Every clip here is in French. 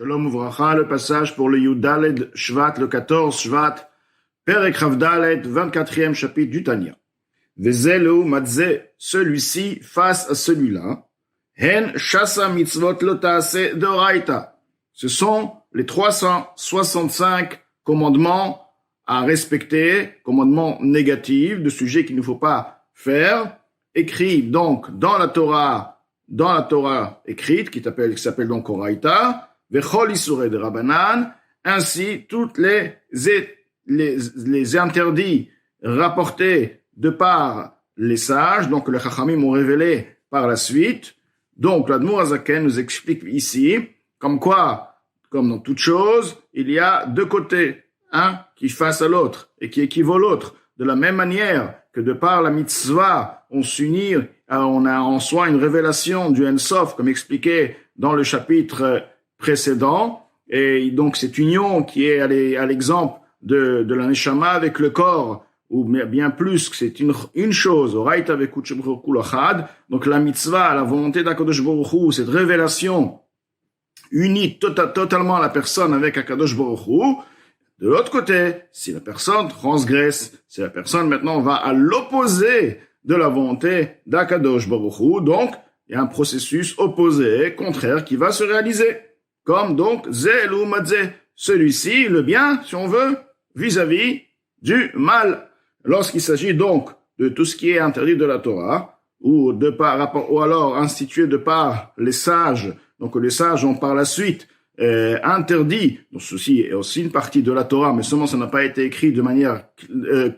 Shalom Uvracha, le passage pour le Yudaled Shvat, le 14 Shvat, Perek Chavdaled, 24e chapitre du Tanya. Vezelu Matze, celui-ci face à celui-là. Hen Shasa Mitzvot Lotase Doraita. Ce sont les 365 commandements à respecter, commandements négatifs, de sujets qu'il ne faut pas faire, écrits donc dans la Torah écrite, qui s'appelle donc Oraita, Vechol Isurei de Rabbanan, ainsi toutes les interdits rapportés de par les sages, donc les Chachamim ont révélé par la suite. Donc l'Admour Hazaken nous explique ici, comme quoi, comme dans toute chose, il y a deux côtés, un qui face à l'autre et qui équivaut l'autre. De la même manière que de par la mitzvah, on s'unit, on a en soi une révélation du En-Sof, comme expliqué dans le chapitre précédent, et donc cette union qui est à l'exemple de la Neshama avec le corps, ou bien plus que c'est une chose, Oraita vekudesh baruch hu l'achad, donc la mitzvah, la volonté d'Akadosh Baruch Hu, cette révélation unit totalement la personne avec Akadosh Baruch Hu. De l'autre côté, si la personne transgresse, si la personne maintenant va à l'opposé de la volonté d'Akadosh Baruch Hu, donc il y a un processus opposé, contraire, qui va se réaliser. Comme donc Zelu Matze, celui-ci, le bien, si on veut, vis-à-vis du mal. Lorsqu'il s'agit donc de tout ce qui est interdit de la Torah, ou alors institué de par les sages, donc les sages ont par la suite interdit, donc ceci est aussi une partie de la Torah, mais seulement ça n'a pas été écrit de manière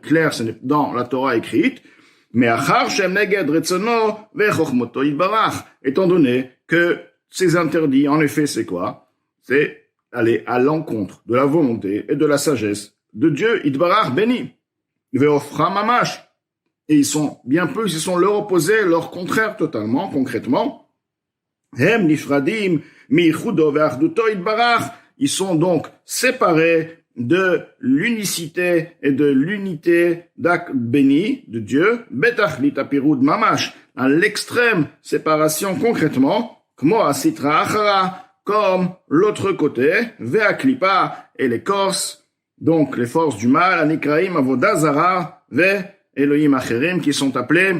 claire, ce n'est dans la Torah écrite, mais achar shem neged retzono vechochmoto yitbarach, étant donné que ces interdits, en effet, c'est quoi? C'est aller à l'encontre de la volonté et de la sagesse de Dieu, yitbarach béni, veofra mamash, et ils sont bien plus, ils sont leur opposé, leur contraire totalement, concrètement. Hem nifradim michudo ve'achduto yitbarach, ils sont donc séparés de l'unicité et de l'unité béni de Dieu, betachlit apirud mamash, à l'extrême séparation concrètement, kmo asitra achara, comme l'autre côté, ve'aklipa, et l'écorce, donc les forces du mal, anikraim avodazara, ve Elohim acherim, qui sont appelés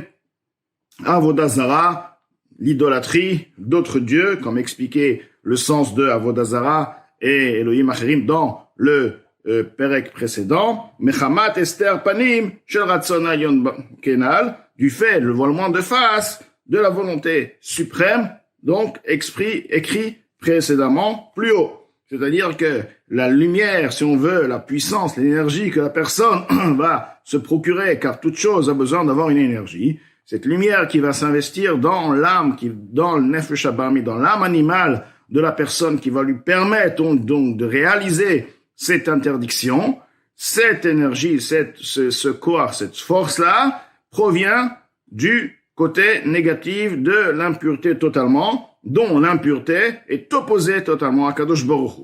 avodazara, l'idolâtrie d'autres dieux, comme expliqué le sens de avodazara et Elohim acherim dans le Perek précédent, Mechamat Esther Panim, Shel Ratzon Ayon Kenal, du fait, le voilement de face de la volonté suprême, donc écrit précédemment plus haut. C'est-à-dire que la lumière, si on veut, la puissance, l'énergie que la personne va se procurer, car toute chose a besoin d'avoir une énergie, cette lumière qui va s'investir dans l'âme, dans le Nefesh Habami, dans l'âme animale de la personne, qui va lui permettre donc de réaliser cette interdiction, cette énergie, ce corps, cette force-là, provient du côté négatif de l'impureté totalement, dont l'impureté est opposée totalement à Kadosh Baruch Hu.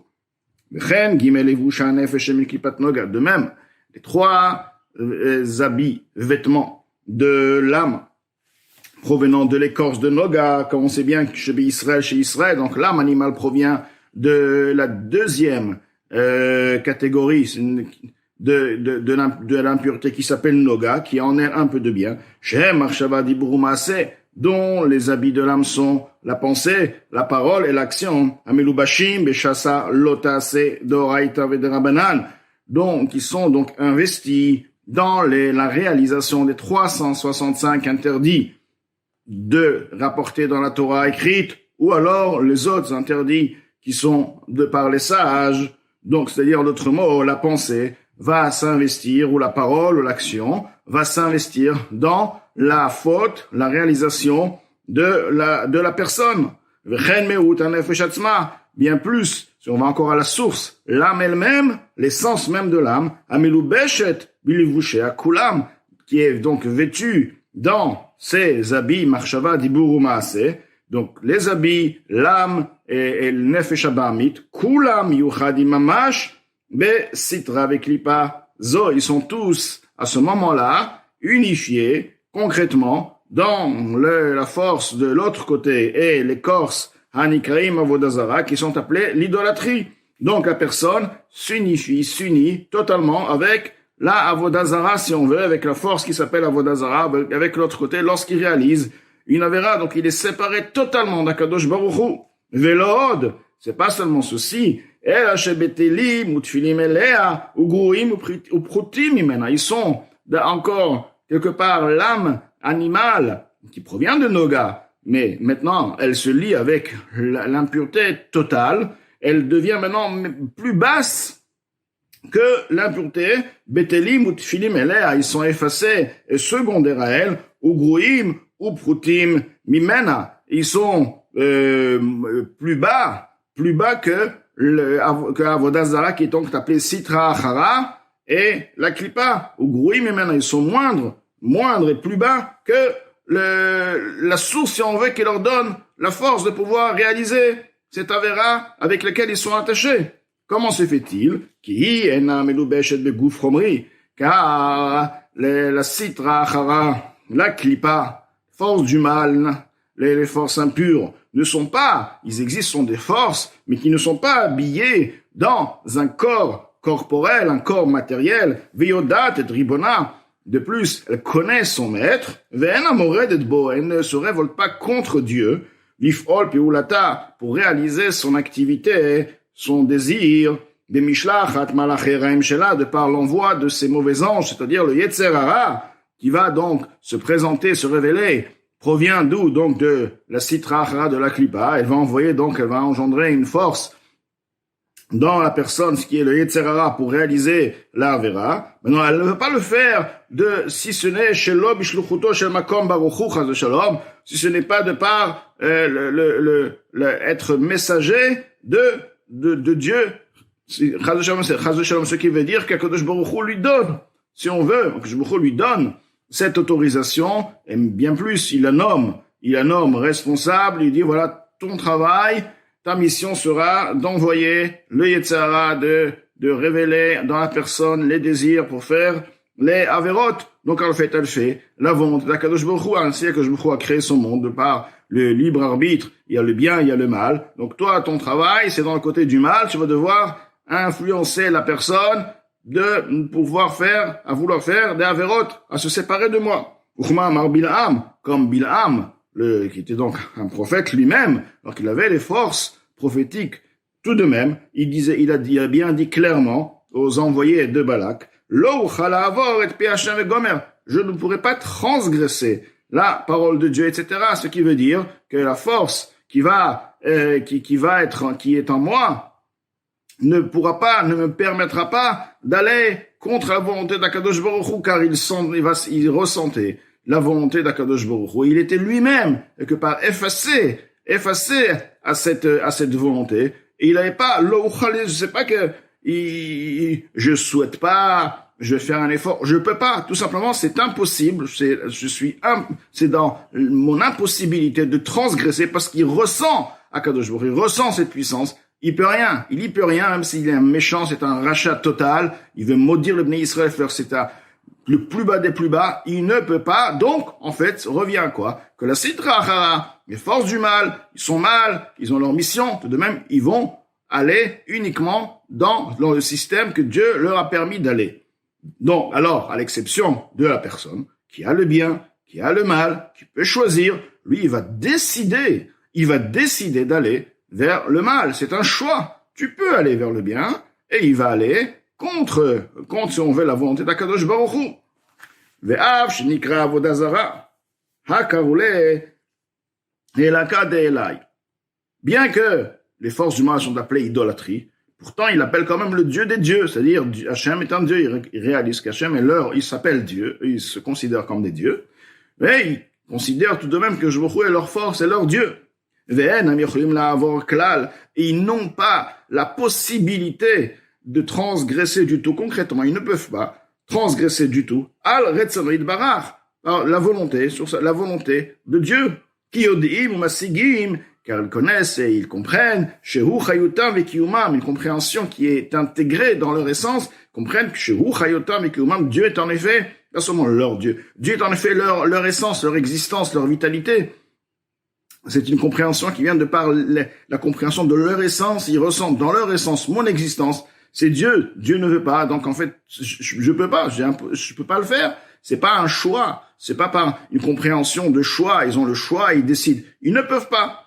De même, les trois habits, vêtements de l'âme provenant de l'écorce de Noga, comme on sait bien que chez Israël, donc l'âme animale provient de la deuxième catégorie de l'impureté qui s'appelle Noga, qui en est un peu de bien. Shem Marshava Diburu Maaseh, dont les habits de l'âme sont la pensée, la parole et l'action. Amelubashim Beshasa Lotase Doraita Vederabanan, donc qui sont donc investis dans la réalisation des 365 interdits rapportés dans la Torah écrite, ou alors les autres interdits qui sont de par les sages. Donc, c'est-à-dire, d'autres mots, la pensée va s'investir, ou la parole, ou l'action, va s'investir dans la faute, la réalisation de la personne. Bien plus, si on va encore à la source, l'âme elle-même, l'essence même de l'âme, qui est donc vêtue dans ses habits, marshava diburu maaseh, donc les habits, l'âme et le nefesh habamit, kulam yuchadim mamash, sitra avec lipa zo, ils sont tous à ce moment-là unifiés concrètement dans la force de l'autre côté et l'écorce Hanikraim Avodazara, qui sont appelés l'idolâtrie. Donc la personne s'unit totalement avec la Avodazara, si on veut, avec la force qui s'appelle Avodazara, avec l'autre côté, lorsqu'il réalise une avéra, donc il est séparé totalement d'Akadosh Baruch Hu. Velood, c'est pas seulement ceci, ils sont encore quelque part l'âme animale qui provient de Noga, mais maintenant elle se lie avec l'impureté totale, elle devient maintenant plus basse que l'impureté. Betelim ou Tfilim Elea, ils sont effacés et secondaires à elle, Ugruim ou Prutim Mimena, ils sont plus bas que Avodazara, qui est donc appelé Sitra Achara, et la Klippa, Ugruim Mimena, ils sont moindres et plus bas que la source, si on veut, qui leur donne la force de pouvoir réaliser cette avéra avec laquelle ils sont attachés. Comment se fait-il? Car la Sitra Achara, la Klippa, force du mal, les forces impures, ne sont pas, ils existent, sont des forces, mais qui ne sont pas habillées dans un corps corporel, un corps matériel, Veyodat et Ribona. De plus, elle connaît son maître, Ve'ena mored et bo, elle ne se révolte pas contre Dieu, Lif'ol Peulata, pour réaliser son activité, son désir, des Mishlachat Malacheraim Shela, de par l'envoi de ces mauvais anges, c'est-à-dire le Yetzer Hara, qui va donc se présenter, se révéler, provient d'où? Donc de la Sitra Achara, de la Klippa. Elle va engendrer une force dans la personne, ce qui est le Yetzer Hara, pour réaliser la Avera. Maintenant, elle ne veut pas le faire si ce n'est Shelo Bishluchuto Shel Makom Baruchu Chas de Shalom, si ce n'est pas de par être messager de Dieu. Chas de Shalom, ce qui veut dire qu'Akadosh Baruch Hu lui donne, si on veut, Akadosh Baruch Hu lui donne cette autorisation, et bien plus, il la nomme responsable, il dit, voilà, ton travail, ta mission sera d'envoyer le Yetzer Hara, de révéler dans la personne les désirs pour faire les Averot. Donc, elle fait la volonté d'Akadosh Baruch Hu, ainsi qu'Akadosh Baruch Hu a créé son monde de par le libre arbitre. Il y a le bien, il y a le mal. Donc, toi, ton travail, c'est dans le côté du mal, tu vas devoir influencer la personne à vouloir faire des Averot, à se séparer de moi. Uchma Mar Bil'am, comme Bil'am, qui était donc un prophète lui-même, alors qu'il avait les forces prophétiques tout de même, il a bien dit clairement aux envoyés de Balak, Lo uchala avor et pi Hashem vegomer, je ne pourrai pas transgresser la parole de Dieu, etc. Ce qui veut dire que la force qui est en moi, ne me permettra pas d'aller contre la volonté d'Akadosh Baruch Hu, car il ressentait la volonté d'Akadosh Baruch Hu. Il était lui-même, quelque part, effacé à cette volonté. Et il n'avait pas, je sais pas que, je souhaite pas, je vais faire un effort, je peux pas, tout simplement, c'est impossible, c'est dans mon impossibilité de transgresser, parce qu'il ressent Akadosh Baruch Hu, il ressent cette puissance. Il y peut rien, même s'il est un méchant, c'est un rachat total, il veut maudire le Bnei Israël, c'est le plus bas des plus bas, il ne peut pas, donc, en fait, revient quoi? Que la Sitra Achara, les forces du mal, ils ont leur mission, tout de même, ils vont aller uniquement dans le système que Dieu leur a permis d'aller. Donc, alors, à l'exception de la personne qui a le bien, qui a le mal, qui peut choisir, lui, il va décider d'aller vers le mal. C'est un choix. Tu peux aller vers le bien, et il va aller contre, si on veut, la volonté d'Akadosh Baruch Hu. Ve'av shenikra avodazara, hakarule, elaka de elai. Bien que les forces du mal sont appelées idolâtrie, pourtant il appelle quand même le Dieu des dieux, c'est-à-dire Hachem est un Dieu, il réalise qu'Hachem est il s'appelle Dieu, il se considère comme des dieux, mais il considère tout de même que Baruch Hu est leur force, est leur Dieu. Et ils n'ont pas la possibilité de transgresser du tout. Concrètement, ils ne peuvent pas transgresser du tout. Al Retzarid Barach, la volonté de Dieu. Kiyodim ou Masigim, car ils connaissent et ils comprennent. Shehu Chayutam et Kiyumam, une compréhension qui est intégrée dans leur essence, comprennent que Shehu Chayutam et Kiyumam, Dieu est en effet, pas seulement leur Dieu. Dieu est en effet leur essence, leur existence, leur vitalité. C'est une compréhension qui vient de par la compréhension de leur essence. Ils ressentent dans leur essence mon existence. C'est Dieu. Dieu ne veut pas. Donc en fait, je peux pas. Je peux pas le faire. C'est pas un choix. C'est pas par une compréhension de choix. Ils ont le choix. Ils décident. Ils ne peuvent pas.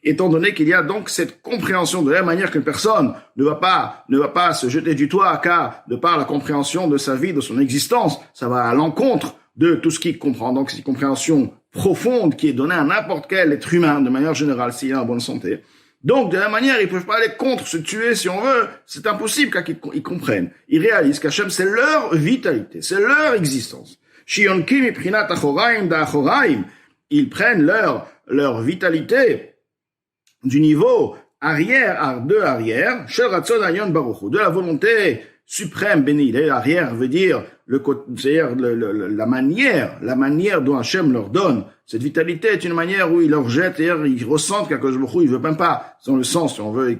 Étant donné qu'il y a donc cette compréhension de la manière qu'une personne ne va pas se jeter du toit car de par la compréhension de sa vie, de son existence, ça va à l'encontre de tout ce qu'il comprend. Donc c'est une compréhension profonde qui est donnée à n'importe quel être humain de manière générale s'il est en bonne santé. Donc de la manière, ils peuvent pas aller contre, se tuer si on veut. C'est impossible car ils comprennent. Ils réalisent qu'Hachem c'est leur vitalité, c'est leur existence. Ils prennent leur vitalité du niveau arrière, de la volonté suprême bénie. L'arrière veut dire c'est-à-dire la manière dont Hachem leur donne. Cette vitalité est une manière où il leur jette, c'est-à-dire ils ressentent qu'Akadosh Baruch Hu, il veut même pas, dans le sens, si on veut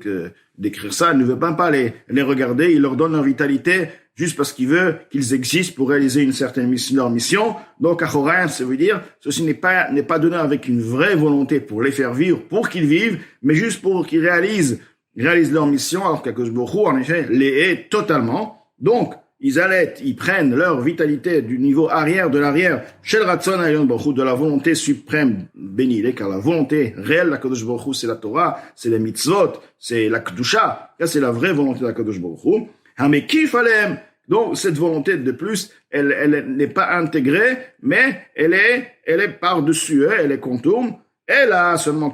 décrire ça, il ne veut même pas les regarder, il leur donne leur vitalité juste parce qu'il veut qu'ils existent pour réaliser une certaine mission, leur mission. Donc, Achoraim, ça veut dire, ceci n'est pas donné avec une vraie volonté pour les faire vivre, pour qu'ils vivent, mais juste pour qu'ils réalisent leur mission, alors qu'Akadosh Baruch Hu, en effet, les hait totalement. Donc, ils prennent leur vitalité du niveau arrière de l'arrière, Shel Ratzon Ayon Baruch Hu, de la volonté suprême bénie, car la volonté réelle d'Akadosh Baruch Hu, c'est la Torah, c'est les mitzvot, c'est la Kedusha, ça c'est la vraie volonté d'Akadosh Baruch Hu. Hamekif Alem, donc cette volonté de plus, elle n'est pas intégrée, mais elle est par-dessus eux, elle est contourne, elle a seulement,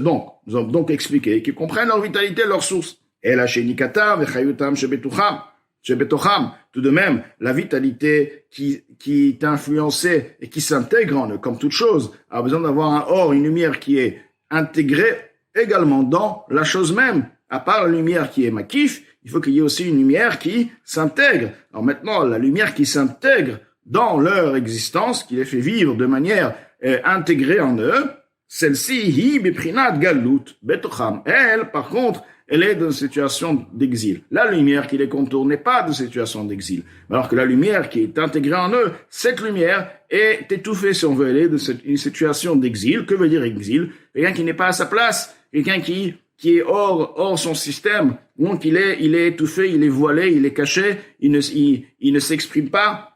donc, nous avons donc expliqué qu'ils comprennent leur vitalité, leur source. Elle a chez Nikata, Vechayutam, Shebetocham, tout de même, la vitalité qui est influencée et qui s'intègre en eux, comme toute chose, a besoin d'avoir un or, une lumière qui est intégrée également dans la chose même. À part la lumière qui est makif, il faut qu'il y ait aussi une lumière qui s'intègre. Alors maintenant, la lumière qui s'intègre dans leur existence, qui les fait vivre de manière intégrée en eux, celle-ci, hi beprinat galut betocham. Elle, par contre, elle est dans une situation d'exil. La lumière qui les contourne n'est pas de situation d'exil. Alors que la lumière qui est intégrée en eux, cette lumière est étouffée, si on veut, elle est de une situation d'exil. Que veut dire exil? Quelqu'un qui n'est pas à sa place, quelqu'un qui est hors son système. Donc il est étouffé, il est voilé, il est caché, il ne s'exprime pas.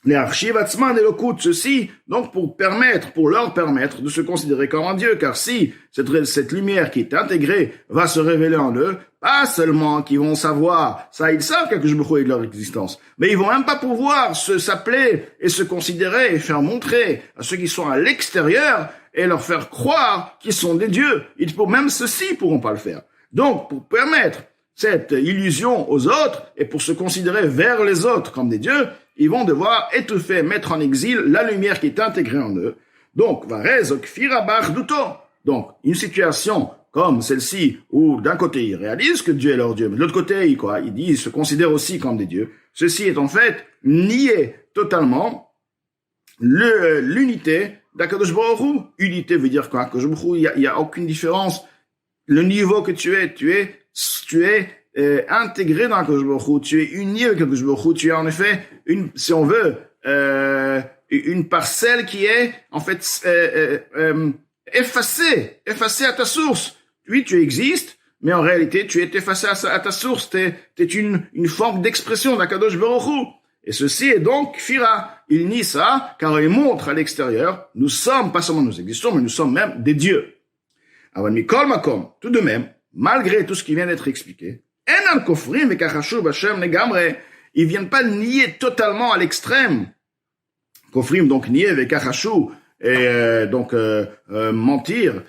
Les archives atzman elokut, ceci, donc pour leur permettre de se considérer comme un Dieu, car si cette lumière qui est intégrée va se révéler en eux, pas seulement qu'ils vont savoir, ça ils savent quelque chose de leur existence, mais ils vont même pas pouvoir s'appeler et se considérer et faire montrer à ceux qui sont à l'extérieur et leur faire croire qu'ils sont des dieux. Même ceux-ci pourront pas le faire. Donc, pour permettre cette illusion aux autres et pour se considérer vers les autres comme des dieux, ils vont devoir étouffer, mettre en exil la lumière qui est intégrée en eux. Donc, donc, une situation comme celle-ci, où d'un côté ils réalisent que Dieu est leur Dieu, mais de l'autre côté, ils se considèrent aussi comme des dieux. Ceci est en fait nier totalement l'unité d'Akadosh Baruch Hu. Unité veut dire quoi? Akadosh Baruch Hu, il y a aucune différence. Le niveau que tu es intégré dans Akadosh Baruch Hu, tu es uni avec Akadosh Baruch Hu, tu es en effet si on veut, une parcelle qui est en fait effacée à ta source. Oui, tu existes, mais en réalité, tu es effacé à ta source. T'es une forme d'expression d'Akadosh Baruch Hu. Et ceci est donc Fira. Il nie ça, car il montre à l'extérieur, nous sommes, pas seulement nous existons, mais nous sommes même des dieux. Alors, Mikol Makom, tout de même, malgré tout ce qui vient d'être expliqué, Enan Kofrim et Kachashu Bashem Negamre, ils viennent pas nier totalement à l'extrême. Kofrim, donc nier avec Kachashu, et mentir,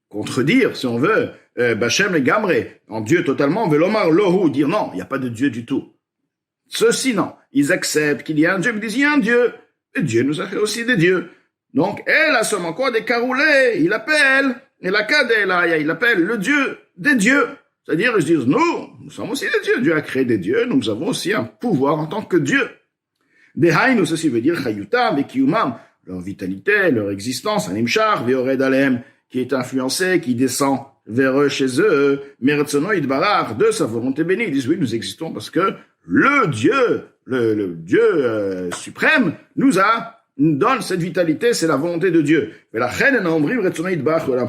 contredire, si on veut, Bashem Negamre, en Dieu totalement, Velomar Lohu, dire non, il n'y a pas de Dieu du tout. Ceux-ci, non. Ils acceptent qu'il y a un Dieu, mais ils disent il y a un Dieu. Et Dieu nous a fait aussi des dieux. Donc, elle a seulement quoi? Des caroulés. Il appelle, et la kadela, il appelle le Dieu des dieux. C'est-à-dire, ils se disent, nous sommes aussi des dieux. Dieu a créé des dieux, nous avons aussi un pouvoir en tant que Dieu. Des haïnos, ceci veut dire chayutam et kiyumam, leur vitalité, leur existence, un imchar, veored alem, qui est influencé, qui descend vers eux, chez eux, meretzono idbarar, de sa volonté bénie. Ils disent, oui, nous existons parce que le Dieu, le Dieu suprême, nous a donne cette vitalité, c'est la volonté de Dieu. Mais la reine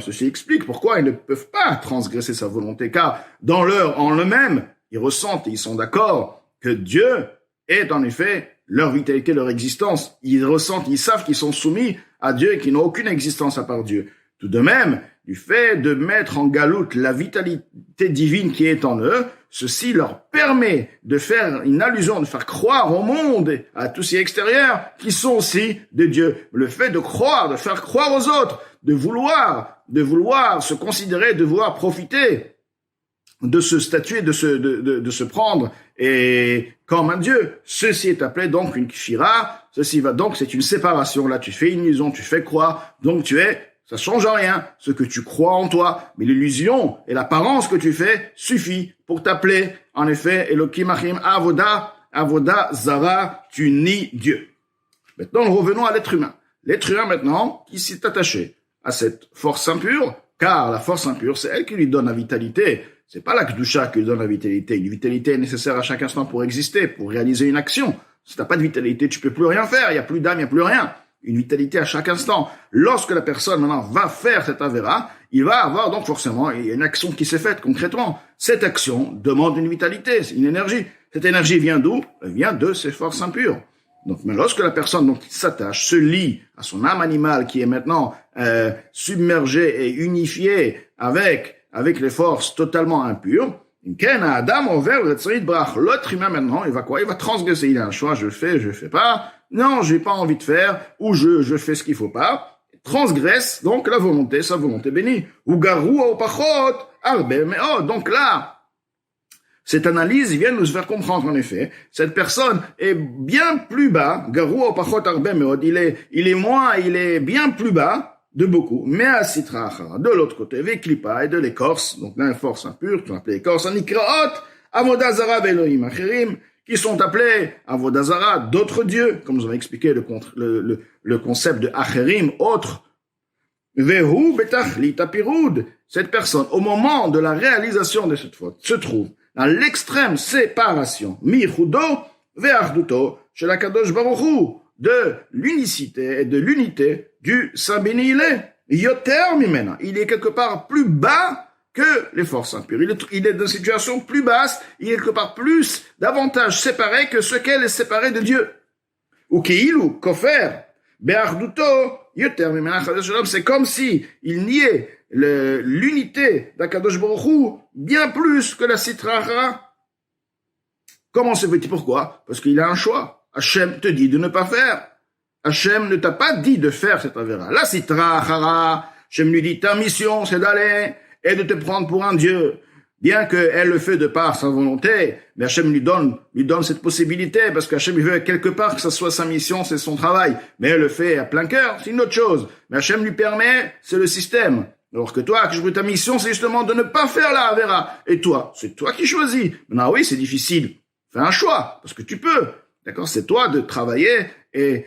ceci explique pourquoi ils ne peuvent pas transgresser sa volonté, car en eux-mêmes, ils ressentent et ils sont d'accord que Dieu est en effet leur vitalité, leur existence. Ils ressentent, ils savent qu'ils sont soumis à Dieu et qu'ils n'ont aucune existence à part Dieu. Tout de même, du fait de mettre en galoute la vitalité divine qui est en eux, ceci leur permet de faire une allusion, de faire croire au monde, à tous ces extérieurs, qui sont aussi de Dieu. Le fait de croire, de faire croire aux autres, de vouloir se considérer, de vouloir profiter de se statuer, de se prendre et comme un Dieu. Ceci est appelé donc une kfira. Ceci va donc, c'est une séparation. Là, tu fais une illusion, tu fais croire, donc ça change rien, ce que tu crois en toi, mais l'illusion et l'apparence que tu fais suffit pour t'appeler, en effet, Elohim Achim Avoda Zara, tu nies Dieu. Maintenant, revenons à l'être humain. L'être humain, maintenant, qui s'est attaché à cette force impure, car la force impure, c'est elle qui lui donne la vitalité. C'est pas la Kedusha qui lui donne la vitalité. Une vitalité est nécessaire à chaque instant pour exister, pour réaliser une action. Si t'as pas de vitalité, tu peux plus rien faire, il y a plus d'âme, il y a plus rien. Une vitalité à chaque instant. Lorsque la personne maintenant va faire cette avéra, il va avoir donc forcément une action qui s'est faite concrètement. Cette action demande une vitalité, c'est une énergie. Cette énergie vient d'où? Elle vient de ces forces impures. Donc, mais lorsque la personne donc s'attache, se lie à son âme animale qui est maintenant submergée et unifiée avec les forces totalement impures, l'autre humain maintenant, il va quoi? Il va transgresser. Il a un choix, je fais pas. Non, j'ai pas envie de faire, ou je fais ce qu'il faut pas. Transgresse donc la volonté, sa volonté bénie. Ou garou au pachot, arbe me'od. Donc là, cette analyse vient nous faire comprendre en effet, cette personne est bien plus bas, garou au pachot arbe me'od. Il est bien plus bas de beaucoup, mais à Sitra Achara, de l'autre côté, Veklipa et de l'écorce, donc là, une force impure, qu'on appelle l'écorce, Anikraot, Avodazara Elohim Acherim, qui sont appelés Avodazara, d'autres dieux, comme nous avons expliqué le concept de Acherim, autre. Vehu Betachlit Apirud, cette personne, au moment de la réalisation de cette faute, se trouve dans l'extrême séparation, Michudo Ve'achduto, chez la Kadosh Baruch Hu, de l'unicité et de l'unité du Saint béni il est. Yoter Mimena. Il est quelque part plus bas que les forces impures. Il est dans une situation plus basse. Il est quelque part davantage séparé que ce qu'elle est séparée de Dieu. Ou Keilu, Kofer, Be'arduto, Yoter Mimena Chadash Shalom. C'est comme si il niait l'unité d'Akadosh Baruch Hu bien plus que la Sitra Achara. Comment se fait-il? Pourquoi? Parce qu'il a un choix. Hachem te dit de ne pas faire. Hachem ne t'a pas dit de faire cette avéra. La Sitra Achara, Hachem lui dit ta mission c'est d'aller et de te prendre pour un Dieu. Bien qu'elle le fait de par sa volonté, mais Hachem lui donne cette possibilité parce qu'Hachem veut quelque part que ça soit sa mission, c'est son travail. Mais elle le fait à plein cœur, c'est une autre chose. Mais Hachem lui permet, c'est le système. Alors que toi, ta mission, c'est justement de ne pas faire la avéra. Et toi, c'est toi qui choisis. Maintenant, oui, c'est difficile. Fais un choix, parce que tu peux. D'accord, c'est toi de travailler et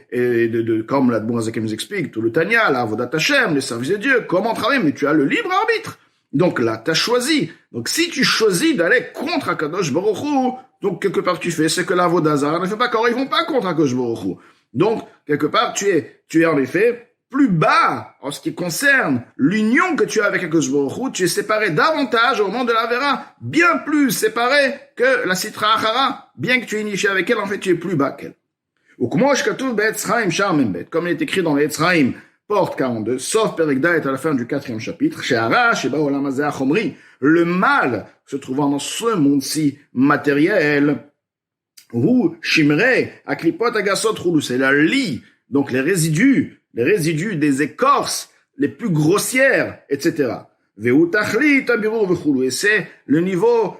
comme la Bourazaké nous explique, tout le Tanya, la Avodat Hashem, le service de Dieu, comment travailler, mais tu as le libre arbitre. Donc là, tu as choisi. Donc si tu choisis d'aller contre Akadosh Baruch Hu, donc quelque part tu fais ce que la Avodah Zara ne fait pas, quand ils vont pas contre Akadosh Baruch Hu. Donc quelque part tu es en effet plus bas en ce qui concerne l'union que tu as avec Akadosh Baruch Hu, tu es séparé davantage au moment de la Vera, bien plus séparé que la Sitra Achara, bien que tu es initié avec elle, en fait tu es plus bas qu'elle. Ou comme il est écrit dans les Etzraim, porte 42, sauf Perek est à la fin du 4e chapitre, le mal se trouvant dans ce monde-ci matériel, ou Shimre, Aklipot Agasot Roulou, c'est la lie, donc les résidus des écorces les plus grossières, etc. Et c'est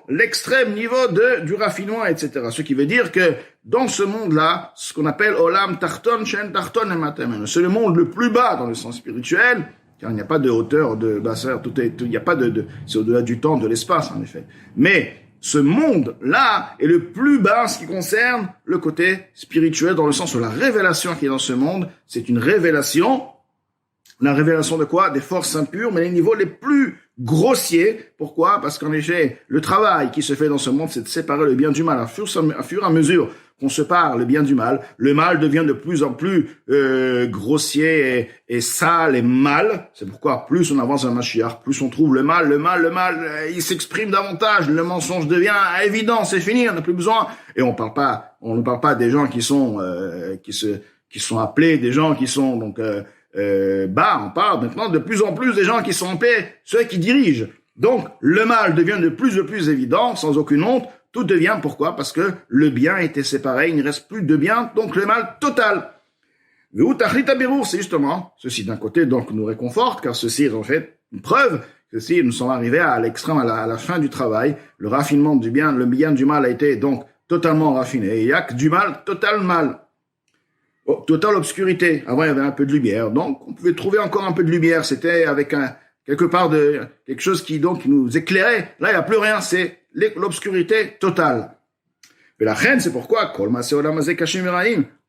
l'extrême niveau du raffinement, etc. Ce qui veut dire que dans ce monde-là, ce qu'on appelle Olam Tarton, Shen Tarton et Matem, c'est le monde le plus bas dans le sens spirituel, car il n'y a pas de hauteur, de basseur, il n'y a pas c'est au-delà du temps, de l'espace, en effet. Mais ce monde-là est le plus bas en ce qui concerne le côté spirituel, dans le sens où la révélation qui est dans ce monde, c'est une révélation. La révélation de quoi? Des forces impures, mais les niveaux les plus grossiers. Pourquoi? Parce qu'en effet, le travail qui se fait dans ce monde, c'est de séparer le bien du mal à fur et à mesure qu'on sépare le bien du mal, le mal devient de plus en plus grossier et sale et mal. C'est pourquoi plus on avance dans le Mashiach, plus on trouve le mal, il s'exprime davantage, le mensonge devient évident, c'est fini, on n'a plus besoin. Et on ne parle pas des gens qui sont appelés, des gens qui sont donc on parle maintenant de plus en plus des gens qui sont en paix, ceux qui dirigent. Donc, le mal devient de plus en plus évident, sans aucune honte. Tout devient, pourquoi? Parce que le bien était séparé, il ne reste plus de bien, donc le mal total. C'est justement, ceci d'un côté donc nous réconforte, car ceci est en fait une preuve que si nous sommes arrivés à l'extrême, à la fin du travail, le raffinement du bien, le bien du mal a été donc totalement raffiné. Il n'y a que du mal, total mal. Totale obscurité. Avant, il y avait un peu de lumière. Donc, on pouvait trouver encore un peu de lumière. C'était avec quelque part de quelque chose qui donc nous éclairait. Là, il n'y a plus rien. C'est l'obscurité totale. Mais la reine, c'est pourquoi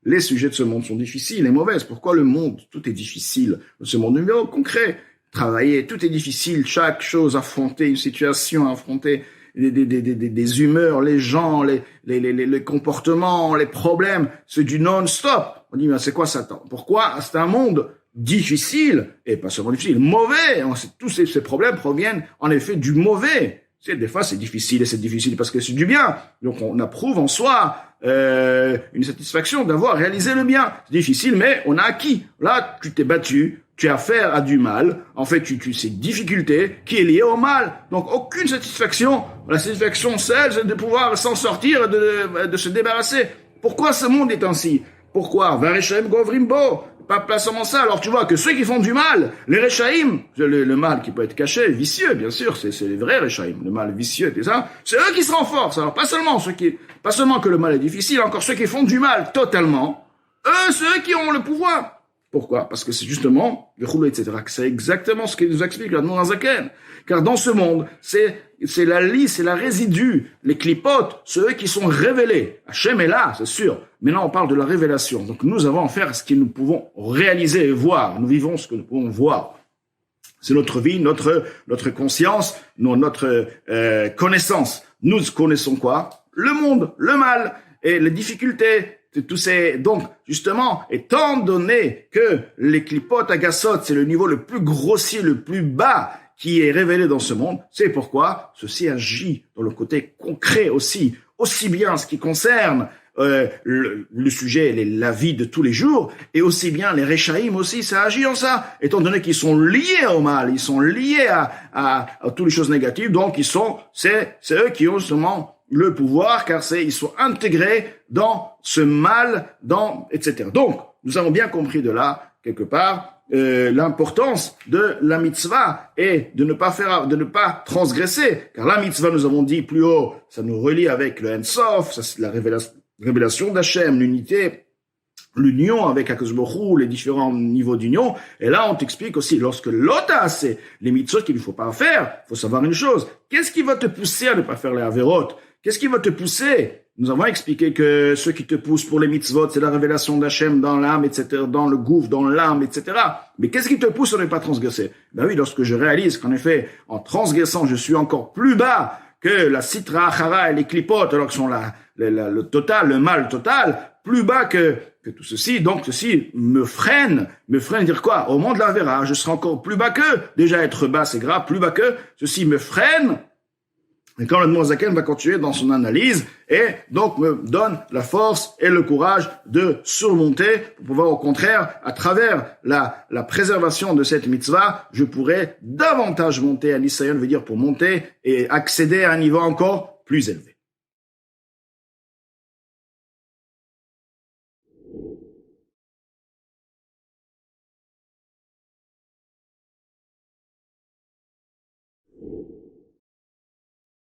les sujets de ce monde sont difficiles et mauvais. Pourquoi le monde, tout est difficile. Ce monde numéro concret. Travailler, tout est difficile. Chaque chose, affronter une situation, affronter des humeurs, les gens, les comportements, les problèmes, c'est du non-stop. On dit, mais c'est quoi ça? Pourquoi? C'est un monde difficile, et pas seulement difficile, mauvais. Tous ces problèmes proviennent, en effet, du mauvais. Des fois, c'est difficile, et c'est difficile parce que c'est du bien. Donc, on approuve en soi, une satisfaction d'avoir réalisé le bien. C'est difficile, mais on a acquis. Là, tu t'es battu. Tu as affaire à du mal, en fait, c'est une difficulté qui est liée au mal. Donc, aucune satisfaction. La satisfaction seule, c'est de pouvoir s'en sortir, de se débarrasser. Pourquoi ce monde est ainsi? Pourquoi? Vareshaim Govrimbo. Pas seulement ça. Alors, tu vois que ceux qui font du mal, les Rechaim, le mal qui peut être caché, vicieux, bien sûr, c'est les vrais Rechaim, le mal vicieux, et ça, c'est eux qui se renforcent. Alors, pas seulement que le mal est difficile, encore ceux qui font du mal totalement, c'est eux qui ont le pouvoir. Pourquoi? Parce que c'est justement, etc. C'est exactement ce qu'il nous explique l'Admor HaZaken. Car dans ce monde, c'est la liste, c'est la résidue, les clipotes, ceux qui sont révélés. Hachem est là, c'est sûr. Mais là, on parle de la révélation. Donc nous avons à faire ce que nous pouvons réaliser et voir. Nous vivons ce que nous pouvons voir. C'est notre vie, notre conscience, notre connaissance. Nous connaissons quoi? Le monde, le mal et les difficultés. Donc, justement, étant donné que les clipotes agassot, c'est le niveau le plus grossier, le plus bas qui est révélé dans ce monde, c'est pourquoi ceci agit dans le côté concret aussi bien ce qui concerne le sujet, la vie de tous les jours, et aussi bien les Rechaim aussi, ça agit en ça, étant donné qu'ils sont liés au mal, ils sont liés à toutes les choses négatives, donc c'est eux qui ont justement le pouvoir, car ils sont intégrés dans ce mal, etc. Donc, nous avons bien compris de là, quelque part, l'importance de la mitzvah et de ne pas transgresser, car la mitzvah, nous avons dit plus haut, ça nous relie avec le Ensof, ça c'est la révélation d'Hachem, l'unité, l'union avec HaKadosh Baruch Hu, les différents niveaux d'union. Et là, on t'explique aussi, lorsque l'ota, c'est les mitzvot qu'il ne faut pas faire, il faut savoir une chose. Qu'est-ce qui va te pousser à ne pas faire les averot? Qu'est-ce qui va te pousser? Nous avons expliqué que ce qui te pousse pour les mitzvot, c'est la révélation d'Hachem dans l'âme, etc., dans le gouffre, dans l'âme, etc. Mais qu'est-ce qui te pousse à ne pas transgresser? Ben oui, lorsque je réalise qu'en effet, en transgressant, je suis encore plus bas que la citra achara et les clipotes, alors que sont le total, le mal total, plus bas que tout ceci. Donc, ceci me freine dire quoi? Au moment de la vera, je serai encore plus bas qu'eux. Déjà, être bas, c'est grave, plus bas qu'eux. Ceci me freine. Et quand le Admor HaZaken va continuer dans son analyse, et donc me donne la force et le courage de surmonter, pour pouvoir au contraire, à travers la préservation de cette mitzvah, je pourrais davantage monter à l'Issaïon, veut dire pour monter et accéder à un niveau encore plus élevé.